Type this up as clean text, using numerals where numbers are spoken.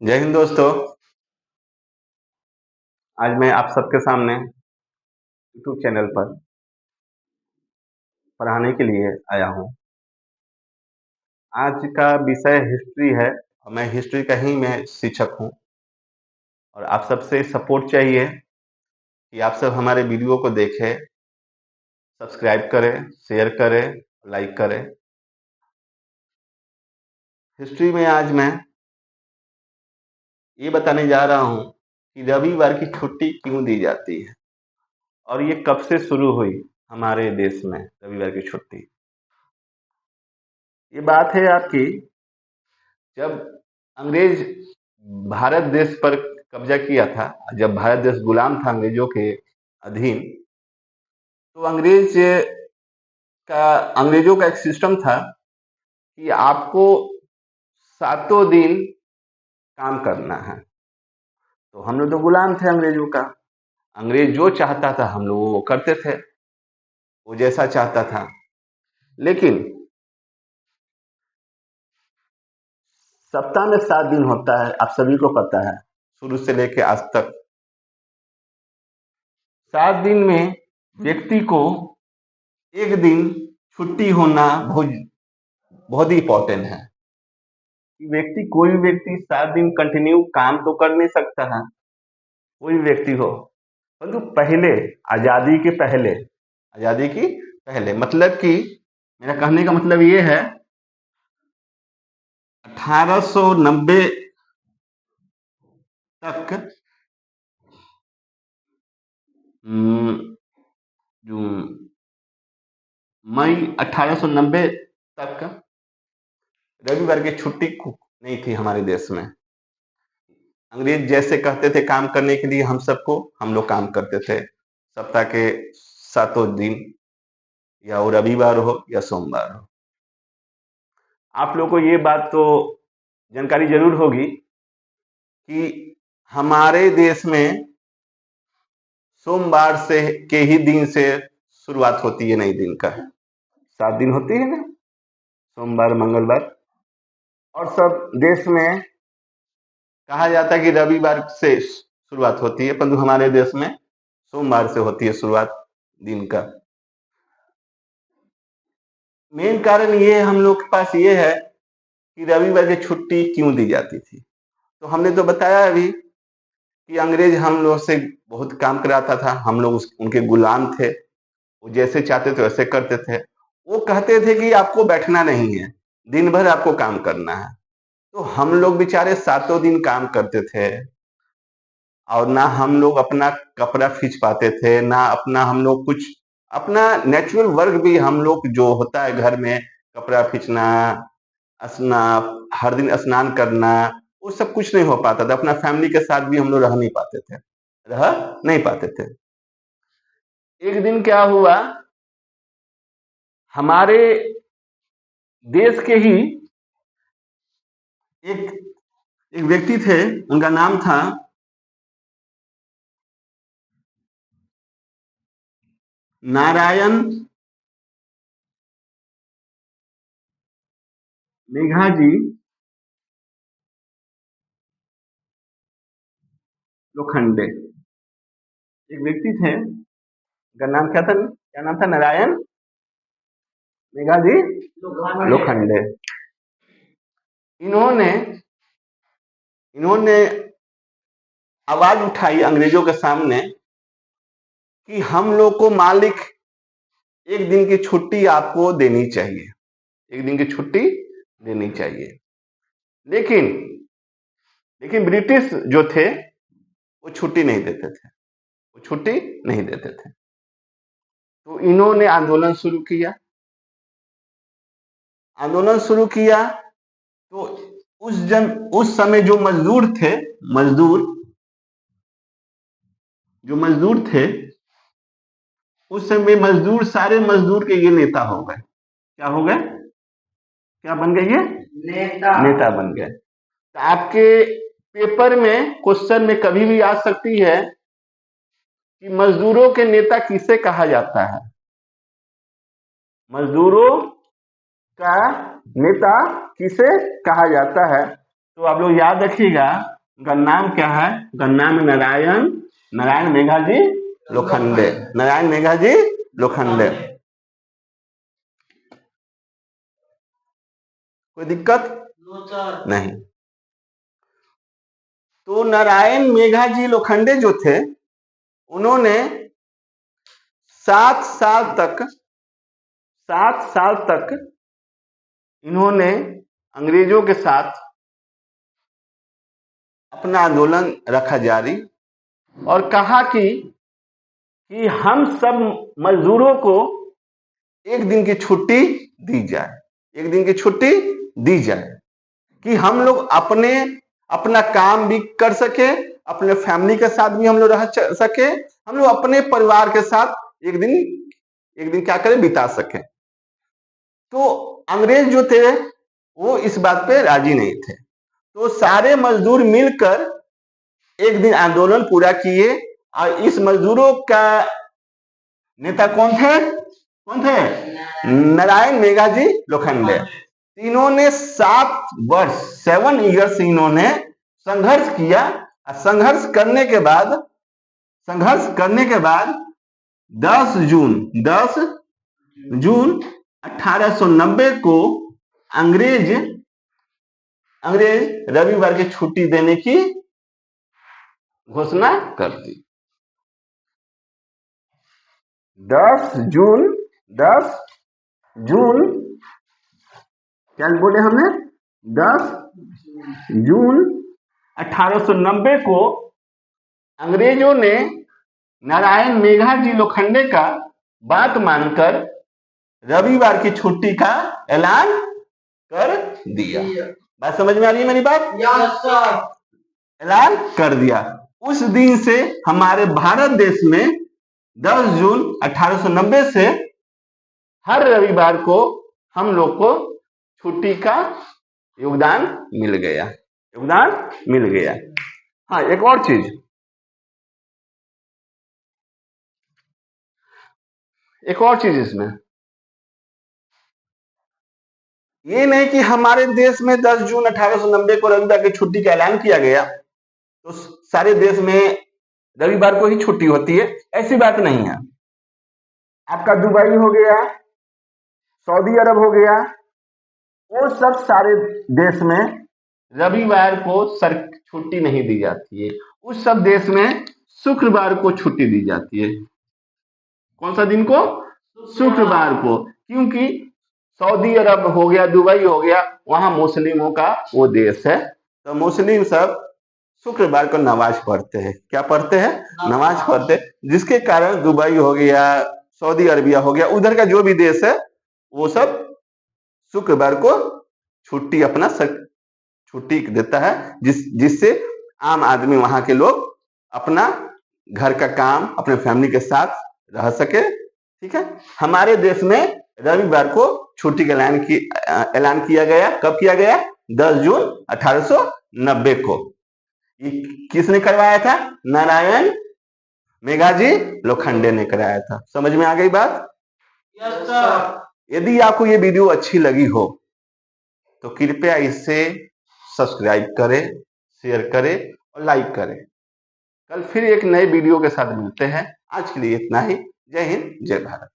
जय हिंद दोस्तों। आज मैं आप सबके सामने यूट्यूब चैनल पर पढ़ाने के लिए आया हूँ। आज का विषय हिस्ट्री है और मैं हिस्ट्री का ही मैं शिक्षक हूँ और आप सबसे सपोर्ट चाहिए कि आप सब हमारे वीडियो को देखें, सब्सक्राइब करें, शेयर करें, लाइक करें। हिस्ट्री में आज मैं ये बताने जा रहा हूँ कि रविवार की छुट्टी क्यों दी जाती है और ये कब से शुरू हुई हमारे देश में रविवार की छुट्टी। ये बात है आपकी जब अंग्रेज भारत देश पर कब्जा किया था, जब भारत देश गुलाम था अंग्रेजों के अधीन, तो अंग्रेजों का एक सिस्टम था कि आपको सातों दिन काम करना है। तो हम लोग तो गुलाम थे अंग्रेजों का, अंग्रेज जो चाहता था हम लोग वो करते थे, वो जैसा चाहता था। लेकिन सप्ताह में 7 दिन होता है, आप सभी को पता है, शुरू से लेकर आज तक 7 दिन में व्यक्ति को एक दिन छुट्टी होना बहुत बहुत ही इंपॉर्टेंट है। कोई भी व्यक्ति 7 दिन कंटिन्यू काम तो कर नहीं सकता है, कोई भी व्यक्ति हो। परंतु पहले, आजादी की पहले मतलब कि मेरा कहने का मतलब ये है 1890 तक, जून मई 1890 तक रविवार की छुट्टी नहीं थी हमारे देश में। अंग्रेज जैसे कहते थे काम करने के लिए हम लोग काम करते थे सप्ताह के 7 दिन, या वो रविवार हो या सोमवार हो। आप लोगों को ये बात तो जानकारी जरूर होगी कि हमारे देश में सोमवार से के ही दिन से शुरुआत होती है नई दिन का। 7 दिन होती है ना, सोमवार, मंगलवार, और सब देश में कहा जाता है कि रविवार से शुरुआत होती है, परंतु हमारे देश में सोमवार से होती है शुरुआत दिन का। मेन कारण ये हम लोग के पास ये है कि रविवार की छुट्टी क्यों दी जाती थी। तो हमने तो बताया अभी कि अंग्रेज हम लोग से बहुत काम कराता था, हम लोग उनके गुलाम थे, वो जैसे चाहते थे वैसे करते थे। वो कहते थे कि आपको बैठना नहीं है, दिन भर आपको काम करना है। तो हम लोग बेचारे 7 दिन काम करते थे और ना हम लोग अपना कपड़ा खींच पाते थे, ना अपना हम लोग कुछ अपना नेचुरल वर्क भी हम लोग जो होता है घर में, कपड़ा खींचना, हर दिन स्नान करना, वो सब कुछ नहीं हो पाता था। अपना फैमिली के साथ भी हम लोग रह नहीं पाते थे। एक दिन क्या हुआ, हमारे देश के ही एक एक व्यक्ति थे, उनका नाम था नारायण मेघाजी लोखंडे। एक व्यक्ति थे, उनका नाम क्या नाम था, नारायण मेघाजी लोखंडे। इन्होंने इन्होंने आवाज उठाई अंग्रेजों के सामने कि हम लोग को मालिक एक दिन की छुट्टी आपको देनी चाहिए, एक दिन की छुट्टी देनी चाहिए। लेकिन लेकिन ब्रिटिश जो थे वो छुट्टी नहीं देते थे, वो छुट्टी नहीं देते थे। तो इन्होंने आंदोलन शुरू किया। तो उस समय जो मजदूर थे, उस समय सारे मजदूर के ये नेता हो गए। क्या हो गए, क्या बन गए, ये नेता बन गए। तो आपके पेपर में क्वेश्चन में कभी भी आ सकती है कि मजदूरों के नेता किसे कहा जाता है। मजदूरों का नेता किसे कहा जाता है, तो आप लोग याद रखिएगा, उनका नाम क्या है? उनका नाम है नारायण मेघाजी लोखंडे। नारायण मेघाजी लोखंडे। कोई दिक्कत नहीं। तो नारायण मेघाजी लोखंडे जो थे, उन्होंने 7 साल तक इन्होंने अंग्रेजों के साथ अपना आंदोलन रखा जारी और कहा कि हम सब मजदूरों को एक दिन की छुट्टी दी जाए, एक दिन की छुट्टी दी जाए, कि हम लोग अपना काम भी कर सके, अपने फैमिली के साथ भी हम लोग रह सके, हम लोग अपने परिवार के साथ एक दिन क्या करें, बिता सके। तो अंग्रेज जो थे वो इस बात पे राजी नहीं थे। तो सारे मजदूर मिलकर एक दिन आंदोलन पूरा किए और इस मजदूरों का नेता कौन थे? नारायण मेघाजी लोखंडे। इन्होंने 7 ईयर्स इन्होंने संघर्ष किया। संघर्ष करने के बाद 10 जून 1890 को अंग्रेज रविवार की छुट्टी देने की घोषणा कर दी। 10 जून क्या बोले हमने? 10 जून 1890 को अंग्रेजों ने नारायण मेघाजी लोखंडे का बात मानकर रविवार की छुट्टी का ऐलान कर दिया। बात समझ में आ रही है मेरी बात? ऐलान कर दिया। उस दिन से हमारे भारत देश में 10 जून 1890 से हर रविवार को हम लोग को छुट्टी का योगदान मिल गया। हाँ, एक और चीज इसमें ये नहीं कि हमारे देश में 10 जून 1890 को रविवार की छुट्टी का ऐलान किया गया तो सारे देश में रविवार को ही छुट्टी होती है, ऐसी बात नहीं है। आपका दुबई हो गया, सऊदी अरब हो गया, वो सब सारे देश में रविवार को छुट्टी नहीं दी जाती है। उस सब देश में शुक्रवार को छुट्टी दी जाती है। कौन सा दिन को? शुक्रवार को। क्योंकि सऊदी अरब हो गया, दुबई हो गया, वहां मुस्लिमों का वो देश है, तो मुस्लिम सब शुक्रवार को नमाज पढ़ते हैं। क्या पढ़ते हैं? नमाज पढ़ते हैं, जिसके कारण दुबई हो गया, सऊदी अरबिया हो गया, उधर का जो भी देश है वो सब शुक्रवार को छुट्टी देता है, जिससे आम आदमी वहां के लोग अपना घर का काम अपने फैमिली के साथ रह सके। ठीक है। हमारे देश में रविवार को छुट्टी का ऐलान किया गया। कब किया गया? 10 जून 1890 को। ये किसने करवाया था? नारायण मेघाजी लोखंडे ने कराया था। समझ में आ गई बात? Yes sir. यदि आपको ये वीडियो अच्छी लगी हो तो कृपया इसे सब्सक्राइब करें, शेयर करें और लाइक करें। कल फिर एक नए वीडियो के साथ मिलते हैं। आज के लिए इतना ही। जय हिंद, जय भारत।